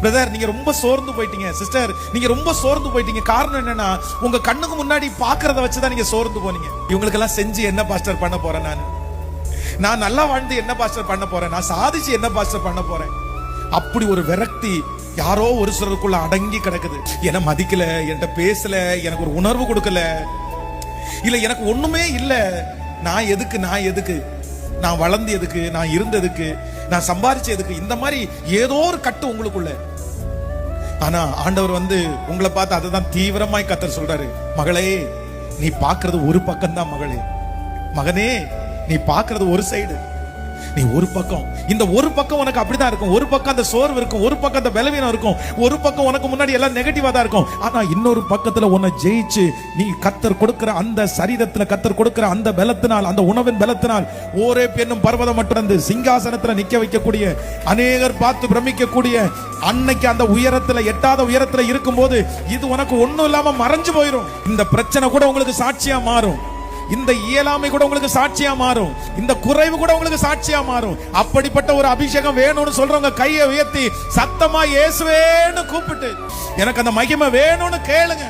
Brother நீங்க ரொம்ப சோர்ந்து போயிட்டீங்க, சிஸ்டர் நீங்க ரொம்ப சோர்ந்து போயிட்டீங்க. காரணம் என்னன்னா உங்க கண்ணுக்கு முன்னாடி பாக்குறத வச்சுதான் நீங்க சோர்ந்து போனீங்க. இவங்களுக்கெல்லாம் செஞ்சு என்ன பாஸ்டர் பண்ண போறேன், நான் நல்லா வாழ்ந்து என்ன பாஸ்டர் பண்ண போறேன், நான் சாதிச்சு என்ன பாஸ்டர் பண்ண போறேன். அப்படி ஒரு விரக்தி யாரோ ஒரு சிலருக்குள்ள அடங்கி கிடக்குது. என்ன மதிக்கல, என்கிட்ட பேசல, எனக்கு ஒரு உணர்வு கொடுக்கல, இல்ல எனக்கு ஒண்ணுமே இல்ல, நான் எதுக்கு, நான் வளர்ந்து எதுக்கு, நான் இருந்ததுக்கு, நான் சம்பாதிச்ச எதுக்கு, இந்த மாதிரி ஏதோ ஒரு கட்டு உங்களுக்குள்ள. ஆனா ஆண்டவர் உங்களை பார்த்து அதை தான் தீவிரமாய் கர்த்தர் சொல்றாரு. மகளே நீ பாக்குறது ஒரு பக்கம் தான், மகனே நீ பாக்குறது ஒரு சைடு, நீ ஒரு பக்கம். இந்த ஒரு பக்கம் உனக்கு அப்படிதான் இருக்கும். ஒரு பக்கம் அந்த சோர்வு இருக்கும், ஒரு பக்கம் அந்த பலவீனம் இருக்கும், ஒரு பக்கம் உனக்கு முன்னாடி எல்லாம் நெகட்டிவா தான் இருக்கும். ஆனா இன்னொரு பக்கத்துல உன்னை ஜெயிச்சு நீ கர்த்தர் கொடுக்கிற அந்த சரீரத்துல, கர்த்தர் கொடுக்கிற அந்த பலத்தினால், அந்த உணவின் பலத்தினால் ஓரே பெண்ணும் பர்வதம் மட்டும் சிங்காசனத்துல நிக்க வைக்கக்கூடிய, அநேகர் பார்த்து பிரமிக்கக்கூடிய, அன்னைக்கு அந்த உயரத்துல, எட்டாத உயரத்துல இருக்கும் போது இது உனக்கு ஒண்ணும் இல்லாம மறைஞ்சு போயிடும். இந்த பிரச்சனை கூட உங்களுக்கு சாட்சியா மாறும், இந்த இயலாமை கூட உங்களுக்கு சாட்சியா மாறும், இந்த குறைவு கூட உங்களுக்கு சாட்சியா மாறும். அப்படிப்பட்ட ஒரு அபிஷேகம் வேணும்னு சொல்றவங்க கையை உயர்த்தி சத்தமா இயேசுவேன்னு கூப்பிட்டு எனக்கு அந்த மகிமை வேணும்னு கேளுங்க.